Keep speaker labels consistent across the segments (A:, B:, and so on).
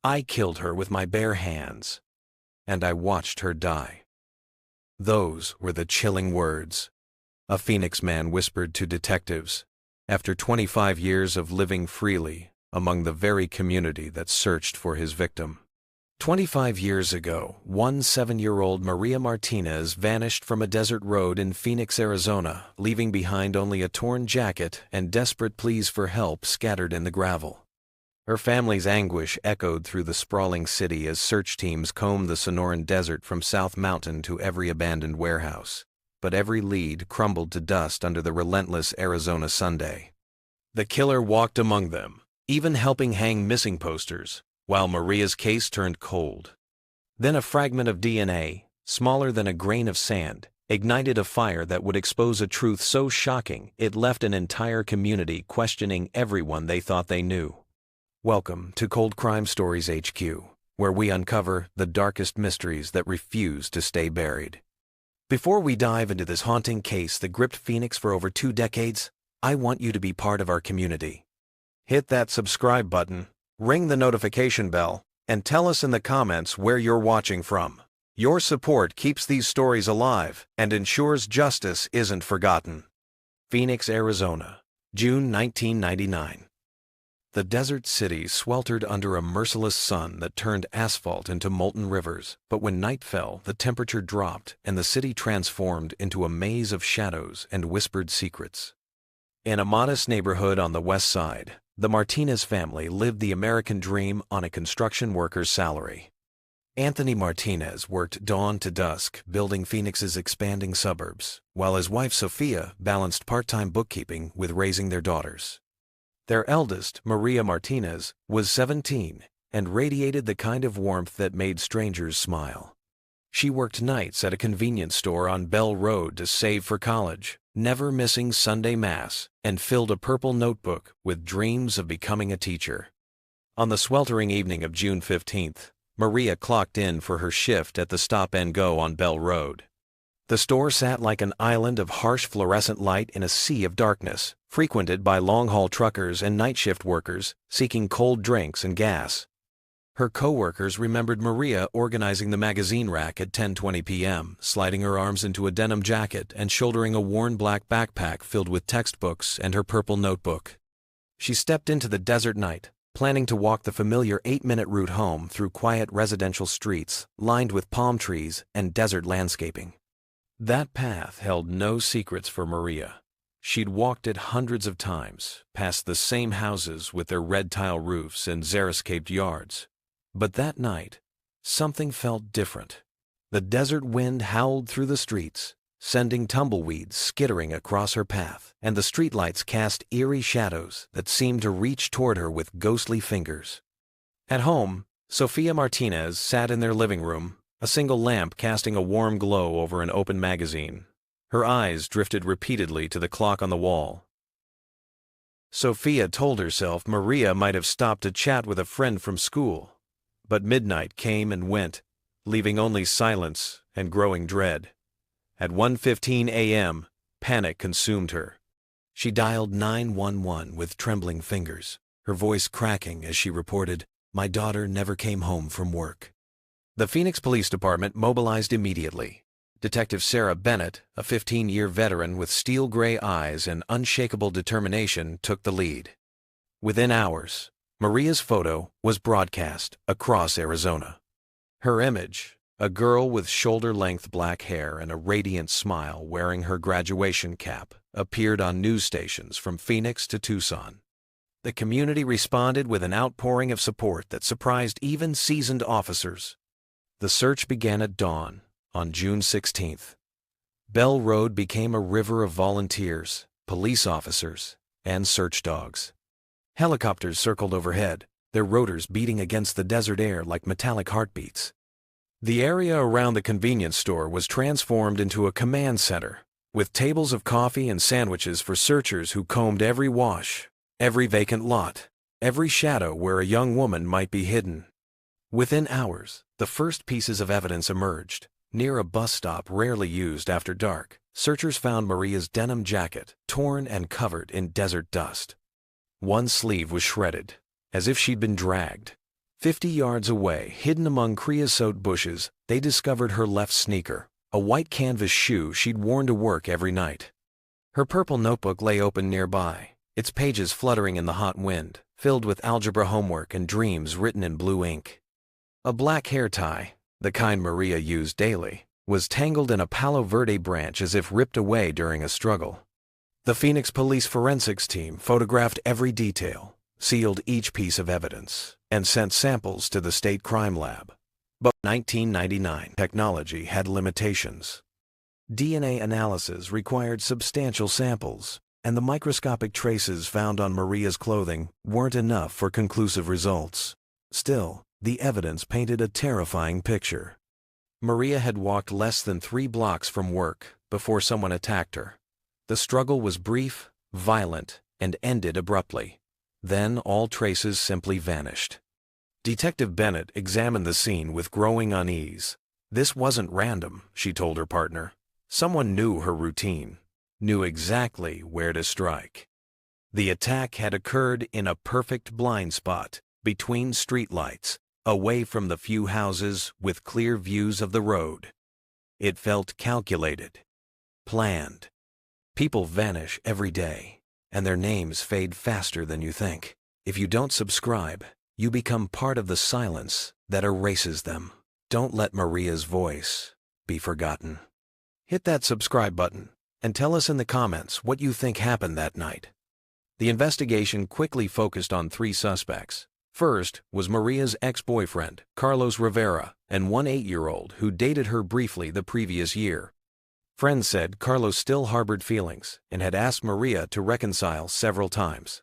A: I killed her with my bare hands. And I watched her die. Those were the chilling words a Phoenix man whispered to detectives after 25 years of living freely among the very community that searched for his victim. 25 years ago, 7-year-old Maria Martinez vanished from a desert road in Phoenix, Arizona, leaving behind only a torn jacket and desperate pleas for help scattered in the gravel. Her family's anguish echoed through the sprawling city as search teams combed the Sonoran Desert from South Mountain to every abandoned warehouse. But every lead crumbled to dust under the relentless Arizona Sunday. The killer walked among them, even helping hang missing posters, while Maria's case turned cold. Then a fragment of DNA, smaller than a grain of sand, ignited a fire that would expose a truth so shocking it left an entire community questioning everyone they thought they knew. Welcome to Cold Crime Stories HQ, where we uncover the darkest mysteries that refuse to stay buried. Before we dive into this haunting case that gripped Phoenix for over 2 decades, I want you to be part of our community. Hit that subscribe button, ring the notification bell, and tell us in the comments where you're watching from. Your support keeps these stories alive and ensures justice isn't forgotten. Phoenix, Arizona, June 1999. The desert city sweltered under a merciless sun that turned asphalt into molten rivers, but when night fell, the temperature dropped and the city transformed into a maze of shadows and whispered secrets. In a modest neighborhood on the west side, the Martinez family lived the American dream on a construction worker's salary. Anthony Martinez worked dawn to dusk building Phoenix's expanding suburbs, while his wife Sophia balanced part-time bookkeeping with raising their daughters. Their eldest, Maria Martinez, was 17 and radiated the kind of warmth that made strangers smile. She worked nights at a convenience store on Bell Road to save for college, never missing Sunday Mass, and filled a purple notebook with dreams of becoming a teacher. On the sweltering evening of June 15th, Maria clocked in for her shift at the Stop and Go on Bell Road. The store sat like an island of harsh fluorescent light in a sea of darkness, frequented by long-haul truckers and night shift workers seeking cold drinks and gas. Her co-workers remembered Maria organizing the magazine rack at 10:20 p.m., sliding her arms into a denim jacket and shouldering a worn black backpack filled with textbooks and her purple notebook. She stepped into the desert night, planning to walk the familiar 8-minute route home through quiet residential streets lined with palm trees and desert landscaping. That path held no secrets for Maria. She'd walked it hundreds of times, past the same houses with their red tile roofs and xeriscaped yards. But that night, something felt different. The desert wind howled through the streets, sending tumbleweeds skittering across her path, and the streetlights cast eerie shadows that seemed to reach toward her with ghostly fingers. At home, Sophia Martinez sat in their living room, a single lamp casting a warm glow over an open magazine. Her eyes drifted repeatedly to the clock on the wall. Sophia told herself Maria might have stopped to chat with a friend from school, but midnight came and went, leaving only silence and growing dread. At 1:15 a.m., panic consumed her. She dialed 911 with trembling fingers, her voice cracking as she reported, "My daughter never came home from work." The Phoenix Police Department mobilized immediately. Detective Sarah Bennett, a 15-year veteran with steel-gray eyes and unshakable determination, took the lead. Within hours, Maria's photo was broadcast across Arizona. Her image, a girl with shoulder-length black hair and a radiant smile wearing her graduation cap, appeared on news stations from Phoenix to Tucson. The community responded with an outpouring of support that surprised even seasoned officers. The search began at dawn on June 16th. Bell Road became a river of volunteers, police officers, and search dogs. Helicopters circled overhead, their rotors beating against the desert air like metallic heartbeats. The area around the convenience store was transformed into a command center, with tables of coffee and sandwiches for searchers who combed every wash, every vacant lot, every shadow where a young woman might be hidden. Within hours, the first pieces of evidence emerged. Near a bus stop rarely used after dark, searchers found Maria's denim jacket, torn and covered in desert dust. One sleeve was shredded, as if she'd been dragged. 50 yards away, hidden among creosote bushes, they discovered her left sneaker, a white canvas shoe she'd worn to work every night. Her purple notebook lay open nearby, its pages fluttering in the hot wind, filled with algebra homework and dreams written in blue ink. A black hair tie, the kind Maria used daily, was tangled in a Palo Verde branch as if ripped away during a struggle. The Phoenix Police Forensics team photographed every detail, sealed each piece of evidence, and sent samples to the state crime lab. But 1999 technology had limitations. DNA analysis required substantial samples, and the microscopic traces found on Maria's clothing weren't enough for conclusive results. Still, the evidence painted a terrifying picture. Maria had walked less than 3 blocks from work before someone attacked her. The struggle was brief, violent, and ended abruptly. Then all traces simply vanished. Detective Bennett examined the scene with growing unease. This wasn't random, she told her partner. Someone knew her routine, knew exactly where to strike. The attack had occurred in a perfect blind spot, between streetlights, away from the few houses with clear views of the road. It felt calculated, planned. People vanish every day, and their names fade faster than you think. If you don't subscribe, you become part of the silence that erases them. Don't let Maria's voice be forgotten. Hit that subscribe button and tell us in the comments what you think happened that night. The investigation quickly focused on 3 suspects. First was Maria's ex-boyfriend, Carlos Rivera, and one 8-year-old who dated her briefly the previous year. Friends said Carlos still harbored feelings and had asked Maria to reconcile several times.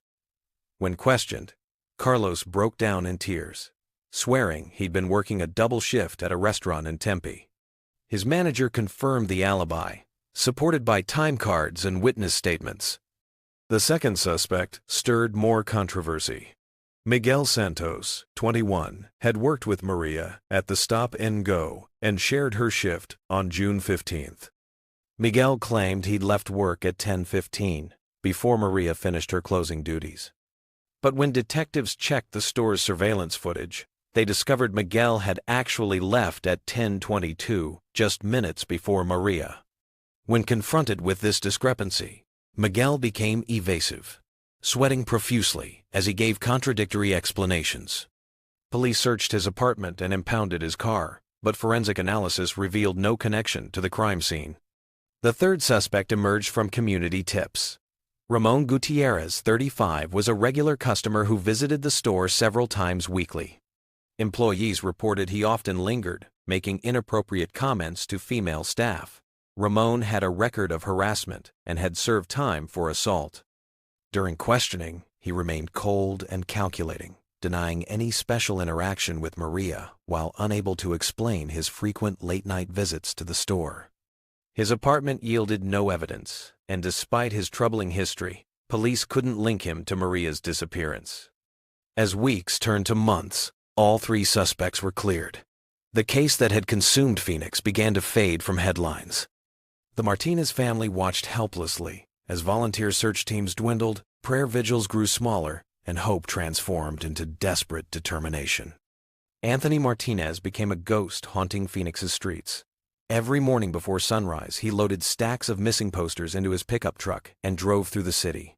A: When questioned, Carlos broke down in tears, swearing he'd been working a double shift at a restaurant in Tempe. His manager confirmed the alibi, supported by time cards and witness statements. The second suspect stirred more controversy. Miguel Santos, 21, had worked with Maria at the Stop and Go and shared her shift on June 15th. Miguel claimed he'd left work at 10:15, before Maria finished her closing duties. But when detectives checked the store's surveillance footage, they discovered Miguel had actually left at 10:22, just minutes before Maria. When confronted with this discrepancy, Miguel became evasive, sweating profusely as he gave contradictory explanations. Police searched his apartment and impounded his car, but forensic analysis revealed no connection to the crime scene. The third suspect emerged from community tips. Ramon Gutierrez, 35, was a regular customer who visited the store several times weekly. Employees reported he often lingered, making inappropriate comments to female staff. Ramon had a record of harassment and had served time for assault. During questioning, he remained cold and calculating, denying any special interaction with Maria while unable to explain his frequent late-night visits to the store. His apartment yielded no evidence, and despite his troubling history, police couldn't link him to Maria's disappearance. As weeks turned to months, all 3 suspects were cleared. The case that had consumed Phoenix began to fade from headlines. The Martinez family watched helplessly as volunteer search teams dwindled, prayer vigils grew smaller, and hope transformed into desperate determination. Anthony Martinez became a ghost haunting Phoenix's streets. Every morning before sunrise, he loaded stacks of missing posters into his pickup truck and drove through the city.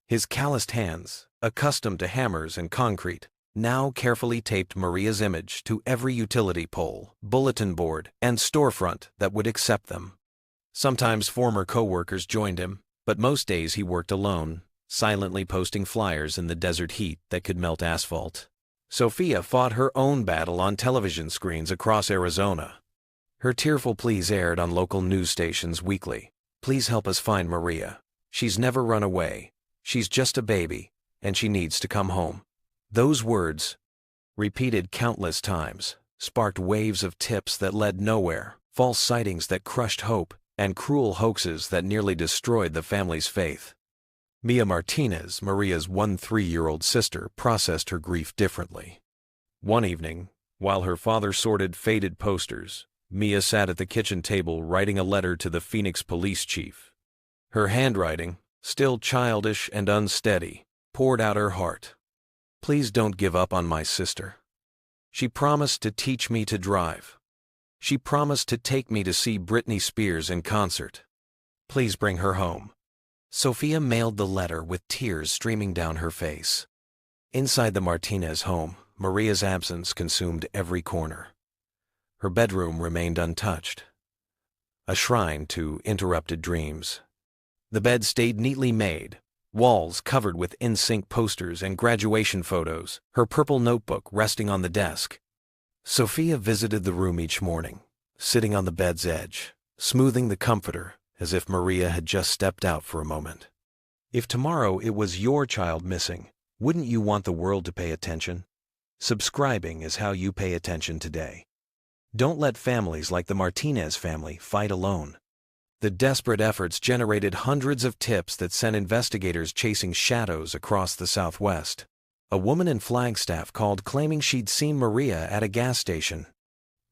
A: His calloused hands, accustomed to hammers and concrete, now carefully taped Maria's image to every utility pole, bulletin board, and storefront that would accept them. Sometimes former co-workers joined him, but most days he worked alone, silently posting flyers in the desert heat that could melt asphalt. Sophia fought her own battle on television screens across Arizona. Her tearful pleas aired on local news stations weekly. Please help us find Maria. She's never run away. She's just a baby, and she needs to come home. Those words, repeated countless times, sparked waves of tips that led nowhere, false sightings that crushed hope, and cruel hoaxes that nearly destroyed the family's faith. Mia Martinez, Maria's 3-year-old sister, processed her grief differently. One evening, while her father sorted faded posters, Mia sat at the kitchen table writing a letter to the Phoenix police chief. Her handwriting, still childish and unsteady, poured out her heart. Please don't give up on my sister. She promised to teach me to drive. She promised to take me to see Britney Spears in concert. Please bring her home." Sophia mailed the letter with tears streaming down her face. Inside the Martinez home, Maria's absence consumed every corner. Her bedroom remained untouched, a shrine to interrupted dreams. The bed stayed neatly made, walls covered with NSYNC posters and graduation photos, her purple notebook resting on the desk. Sophia visited the room each morning, sitting on the bed's edge, smoothing the comforter as if Maria had just stepped out for a moment. If tomorrow it was your child missing, wouldn't you want the world to pay attention? Subscribing is how you pay attention today. Don't let families like the Martinez family fight alone. The desperate efforts generated hundreds of tips that sent investigators chasing shadows across the Southwest. A woman in Flagstaff called claiming she'd seen Maria at a gas station.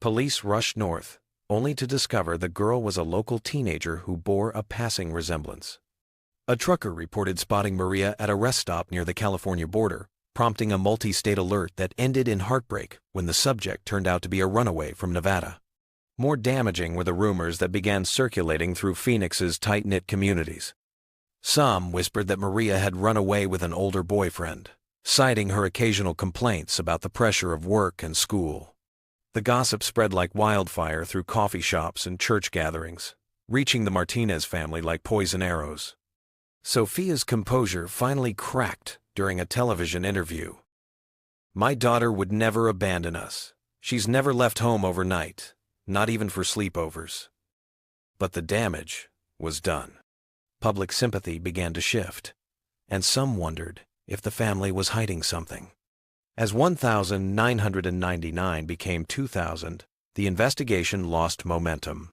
A: Police rushed north, only to discover the girl was a local teenager who bore a passing resemblance. A trucker reported spotting Maria at a rest stop near the California border, prompting a multi-state alert that ended in heartbreak when the subject turned out to be a runaway from Nevada. More damaging were the rumors that began circulating through Phoenix's tight-knit communities. Some whispered that Maria had run away with an older boyfriend, citing her occasional complaints about the pressure of work and school. The gossip spread like wildfire through coffee shops and church gatherings, reaching the Martinez family like poison arrows. Sophia's composure finally cracked during a television interview. "My daughter would never abandon us. She's never left home overnight, not even for sleepovers." But the damage was done. Public sympathy began to shift, and some wondered if the family was hiding something. As 1,999 became 2,000, the investigation lost momentum.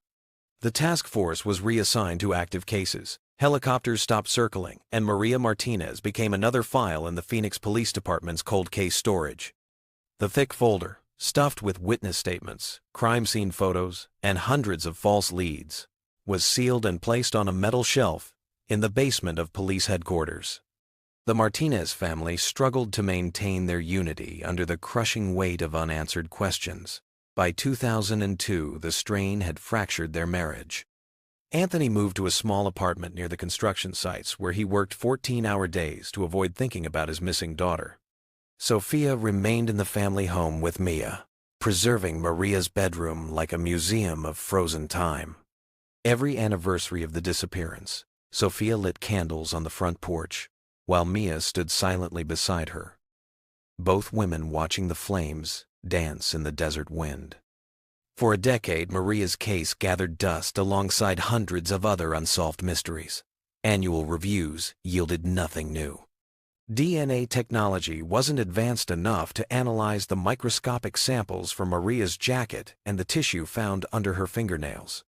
A: The task force was reassigned to active cases. Helicopters stopped circling, and Maria Martinez became another file in the Phoenix Police Department's cold case storage. The thick folder, stuffed with witness statements, crime scene photos, and hundreds of false leads, was sealed and placed on a metal shelf in the basement of police headquarters. The Martinez family struggled to maintain their unity under the crushing weight of unanswered questions. By 2002, the strain had fractured their marriage. Anthony moved to a small apartment near the construction sites where he worked 14-hour days to avoid thinking about his missing daughter. Sophia remained in the family home with Mia, preserving Maria's bedroom like a museum of frozen time. Every anniversary of the disappearance, Sophia lit candles on the front porch, while Mia stood silently beside her, both women watching the flames dance in the desert wind. For a decade, Maria's case gathered dust alongside hundreds of other unsolved mysteries. Annual reviews yielded nothing new. DNA technology wasn't advanced enough to analyze the microscopic samples from Maria's jacket and the tissue found under her fingernails.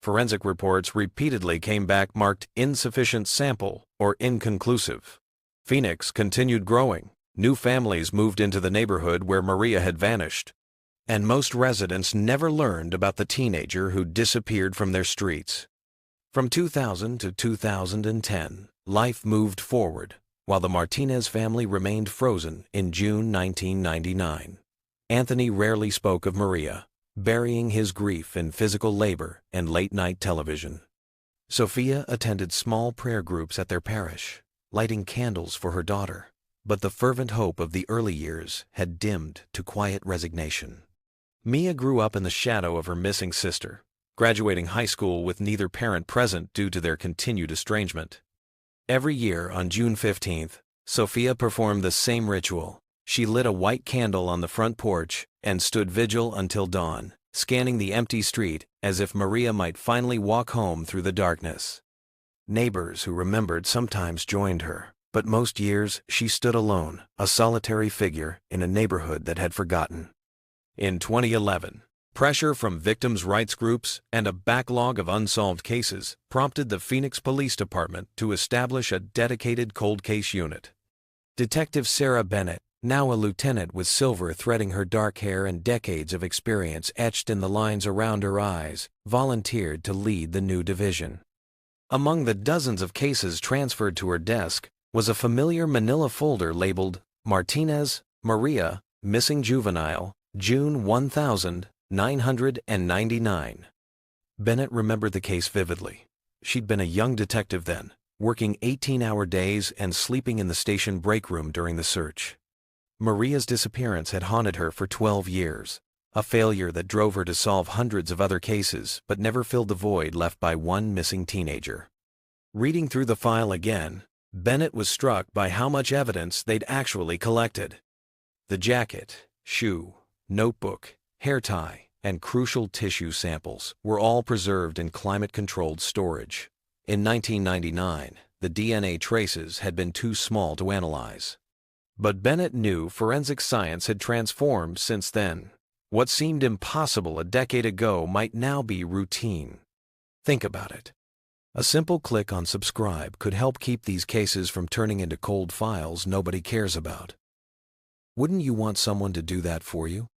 A: Forensic reports repeatedly came back marked insufficient sample or inconclusive. Phoenix continued growing. New families moved into the neighborhood where Maria had vanished, and most residents never learned about the teenager who disappeared from their streets. From 2000 to 2010, life moved forward, while the Martinez family remained frozen in June 1999. Anthony rarely spoke of Maria, burying his grief in physical labor and late-night television. Sophia attended small prayer groups at their parish, lighting candles for her daughter, but the fervent hope of the early years had dimmed to quiet resignation. Mia grew up in the shadow of her missing sister, graduating high school with neither parent present due to their continued estrangement. Every year on June 15th, Sophia performed the same ritual. She lit a white candle on the front porch and stood vigil until dawn, scanning the empty street as if Maria might finally walk home through the darkness. Neighbors who remembered sometimes joined her, but most years she stood alone, a solitary figure in a neighborhood that had forgotten. In 2011, pressure from victims' rights groups and a backlog of unsolved cases prompted the Phoenix Police Department to establish a dedicated cold case unit. Detective Sarah Bennett, now a lieutenant with silver threading her dark hair and decades of experience etched in the lines around her eyes, volunteered to lead the new division. Among the dozens of cases transferred to her desk was a familiar manila folder labeled Martinez, Maria, Missing Juvenile, June 1999. Bennett remembered the case vividly. She'd been a young detective then, working 18-hour days and sleeping in the station break room during the search. Maria's disappearance had haunted her for 12 years, a failure that drove her to solve hundreds of other cases but never filled the void left by one missing teenager. Reading through the file again, Bennett was struck by how much evidence they'd actually collected. The jacket, shoe, notebook, hair tie, and crucial tissue samples were all preserved in climate-controlled storage. In 1999, the DNA traces had been too small to analyze. But Bennett knew forensic science had transformed since then. What seemed impossible a decade ago might now be routine. Think about it. A simple click on subscribe could help keep these cases from turning into cold files nobody cares about. Wouldn't you want someone to do that for you?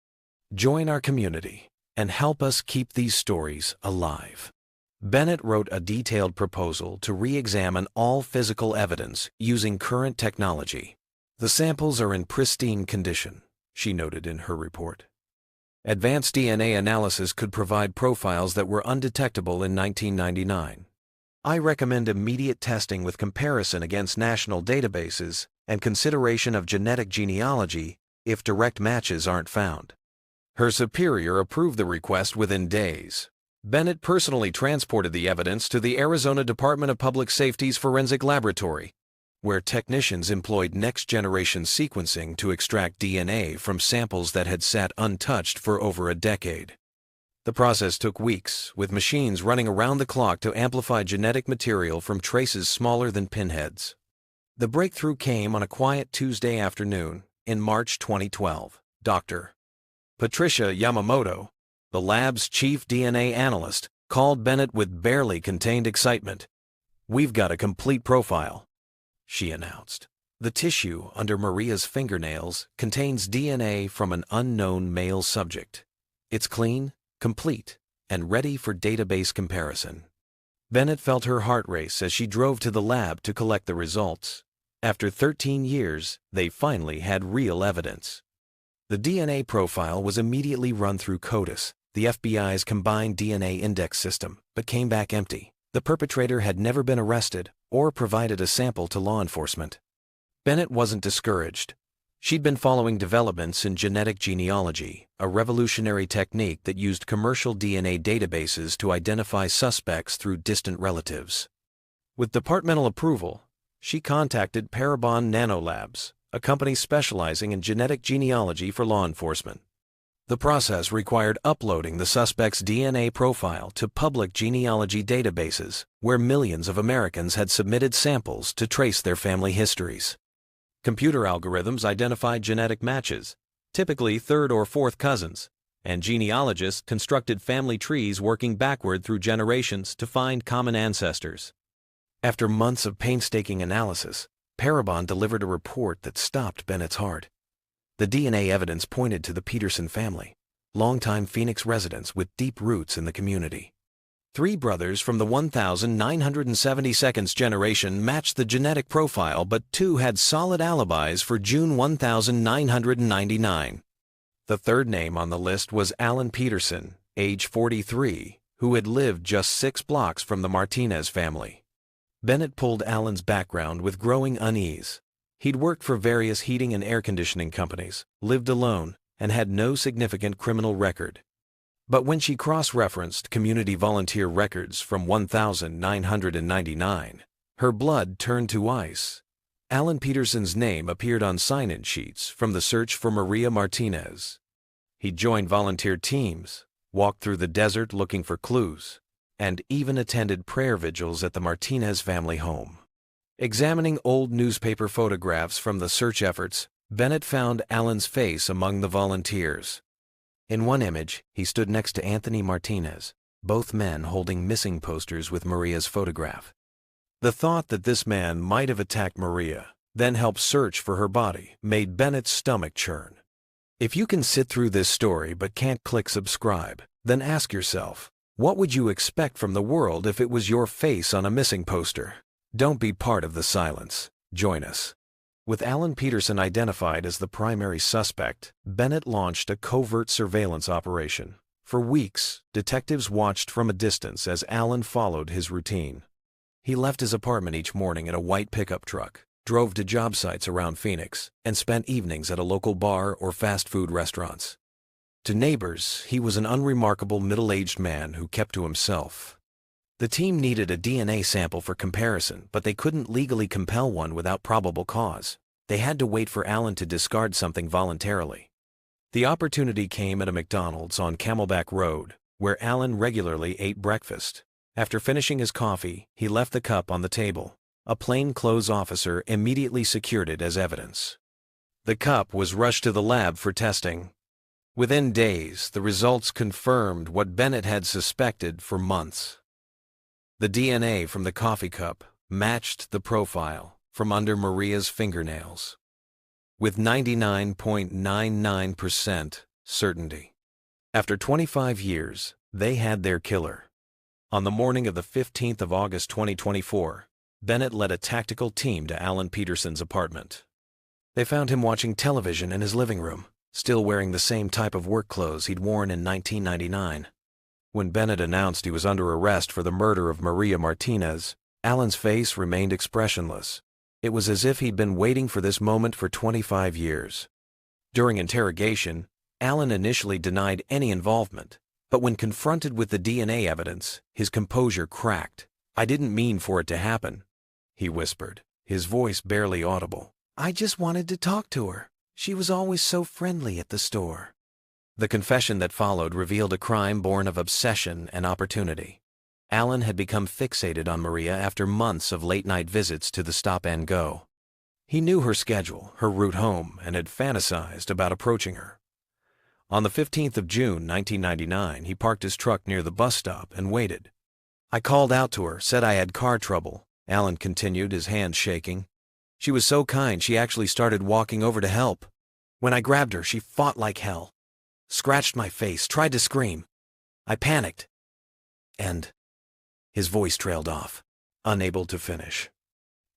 A: Join our community and help us keep these stories alive. Bennett wrote a detailed proposal to re-examine all physical evidence using current technology. The samples are in pristine condition, she noted in her report. Advanced DNA analysis could provide profiles that were undetectable in 1999. I recommend immediate testing with comparison against national databases and consideration of genetic genealogy if direct matches aren't found. Her superior approved the request within days. Bennett personally transported the evidence to the Arizona Department of Public Safety's forensic laboratory, where technicians employed next-generation sequencing to extract DNA from samples that had sat untouched for over a decade. The process took weeks, with machines running around the clock to amplify genetic material from traces smaller than pinheads. The breakthrough came on a quiet Tuesday afternoon in March 2012. Dr. Patricia Yamamoto, the lab's chief DNA analyst, called Bennett with barely contained excitement. "We've got a complete profile," she announced. The tissue under Maria's fingernails contains DNA from an unknown male subject. It's clean, complete, and ready for database comparison. Bennett felt her heart race as she drove to the lab to collect the results. After 13 years, they finally had real evidence. The DNA profile was immediately run through CODIS, the FBI's combined DNA index system, but came back empty. The perpetrator had never been arrested or provided a sample to law enforcement. Bennett wasn't discouraged. She'd been following developments in genetic genealogy, a revolutionary technique that used commercial DNA databases to identify suspects through distant relatives. With departmental approval, she contacted Parabon Nanolabs, a company specializing in genetic genealogy for law enforcement. The process required uploading the suspect's DNA profile to public genealogy databases, where millions of Americans had submitted samples to trace their family histories. Computer algorithms identified genetic matches, typically third or fourth cousins, and genealogists constructed family trees working backward through generations to find common ancestors. After months of painstaking analysis, Parabon delivered a report that stopped Bennett's heart. The DNA evidence pointed to the Peterson family, longtime Phoenix residents with deep roots in the community. 3 brothers from the 1972nd generation matched the genetic profile, but 2 had solid alibis for June 1999. The third name on the list was Alan Peterson, age 43, who had lived just 6 blocks from the Martinez family. Bennett pulled Alan's background with growing unease. He'd worked for various heating and air conditioning companies, lived alone, and had no significant criminal record. But when she cross-referenced community volunteer records from 1999, her blood turned to ice. Alan Peterson's name appeared on sign-in sheets from the search for Maria Martinez. He joined volunteer teams, walked through the desert looking for clues, and even attended prayer vigils at the Martinez family home. Examining old newspaper photographs from the search efforts, Bennett found Alan's face among the volunteers. In one image, he stood next to Anthony Martinez, both men holding missing posters with Maria's photograph. The thought that this man might have attacked Maria, then helped search for her body, made Bennett's stomach churn. If you can sit through this story but can't click subscribe, then ask yourself, what would you expect from the world if it was your face on a missing poster? Don't be part of the silence. Join us. With Alan Peterson identified as the primary suspect, Bennett launched a covert surveillance operation. For weeks, detectives watched from a distance as Alan followed his routine. He left his apartment each morning in a white pickup truck, drove to job sites around Phoenix, and spent evenings at a local bar or fast food restaurants. To neighbors, he was an unremarkable middle-aged man who kept to himself. The team needed a DNA sample for comparison, but they couldn't legally compel one without probable cause. They had to wait for Alan to discard something voluntarily. The opportunity came at a McDonald's on Camelback Road, where Alan regularly ate breakfast. After finishing his coffee, he left the cup on the table. A plainclothes officer immediately secured it as evidence. The cup was rushed to the lab for testing. Within days, the results confirmed what Bennett had suspected for months. The DNA from the coffee cup matched the profile from under Maria's fingernails, with 99.99% certainty. After 25 years, they had their killer. On the morning of the 15th of August 2024, Bennett led a tactical team to Alan Peterson's apartment. They found him watching television in his living room, still wearing the same type of work clothes he'd worn in 1999. When Bennett announced he was under arrest for the murder of Maria Martinez, Alan's face remained expressionless. It was as if he'd been waiting for this moment for 25 years. During interrogation, Alan initially denied any involvement, but when confronted with the DNA evidence, his composure cracked. "I didn't mean for it to happen," he whispered, his voice barely audible. "I just wanted to talk to her. She was always so friendly at the store." The confession that followed revealed a crime born of obsession and opportunity. Alan had become fixated on Maria after months of late-night visits to the Stop and Go. He knew her schedule, her route home, and had fantasized about approaching her. On the 15th of June, 1999, he parked his truck near the bus stop and waited. "I called out to her, said I had car trouble," Alan continued, his hands shaking. "She was so kind, she actually started walking over to help. When I grabbed her, she fought like hell. Scratched my face, tried to scream. I panicked. And..." His voice trailed off, unable to finish.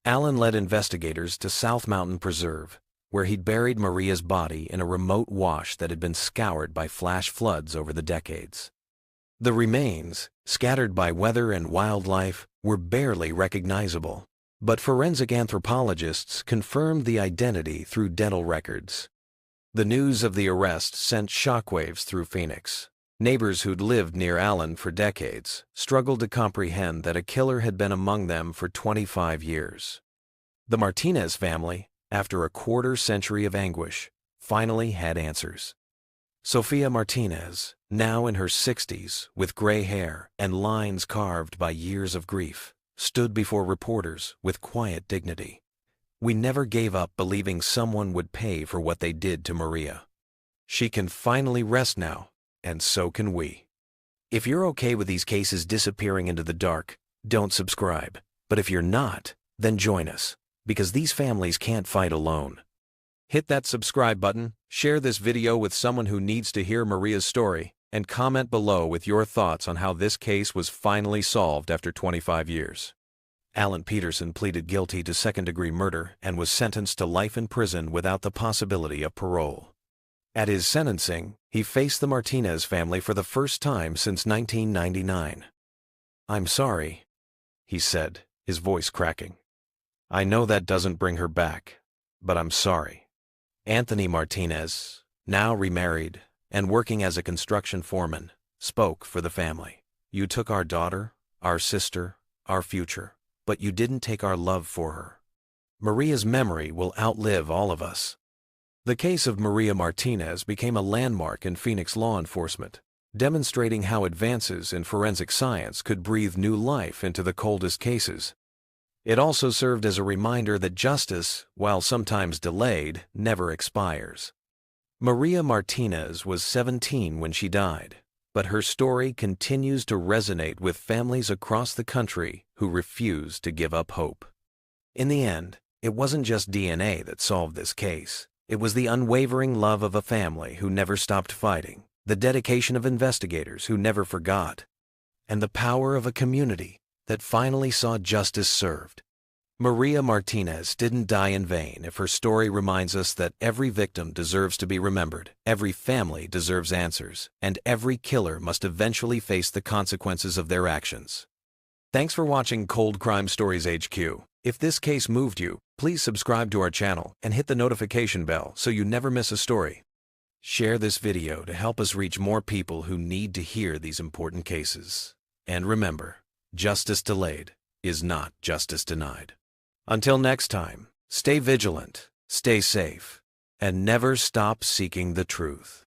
A: Alan led investigators to South Mountain Preserve, where he'd buried Maria's body in a remote wash that had been scoured by flash floods over the decades. The remains, scattered by weather and wildlife, were barely recognizable, but forensic anthropologists confirmed the identity through dental records. The news of the arrest sent shockwaves through Phoenix. Neighbors who'd lived near Alan for decades struggled to comprehend that a killer had been among them for 25 years. The Martinez family, after a quarter-century of anguish, finally had answers. Sophia Martinez, now in her 60s, with gray hair and lines carved by years of grief, stood before reporters with quiet dignity. "We never gave up believing someone would pay for what they did to Maria. She can finally rest now, and so can we." If you're okay with these cases disappearing into the dark, don't subscribe. But if you're not, then join us, because these families can't fight alone. Hit that subscribe button, share this video with someone who needs to hear Maria's story, and comment below with your thoughts on how this case was finally solved after 25 years. Alan Peterson pleaded guilty to second-degree murder and was sentenced to life in prison without the possibility of parole. At his sentencing, he faced the Martinez family for the first time since 1999. "I'm sorry," he said, his voice cracking. "I know that doesn't bring her back, but I'm sorry." Anthony Martinez, now remarried and working as a construction foreman, spoke for the family. "You took our daughter, our sister, our future, but you didn't take our love for her. Maria's memory will outlive all of us." The case of Maria Martinez became a landmark in Phoenix law enforcement, demonstrating how advances in forensic science could breathe new life into the coldest cases. It also served as a reminder that justice, while sometimes delayed, never expires. Maria Martinez was 17 when she died, but her story continues to resonate with families across the country who refuse to give up hope. In the end, it wasn't just DNA that solved this case. It was the unwavering love of a family who never stopped fighting, the dedication of investigators who never forgot, and the power of a community that finally saw justice served. Maria Martinez didn't die in vain if her story reminds us that every victim deserves to be remembered, every family deserves answers, and every killer must eventually face the consequences of their actions. Thanks for watching Cold Crime Stories HQ. If this case moved you, please subscribe to our channel and hit the notification bell so you never miss a story. Share this video to help us reach more people who need to hear these important cases. And remember, justice delayed is not justice denied. Until next time, stay vigilant, stay safe, and never stop seeking the truth.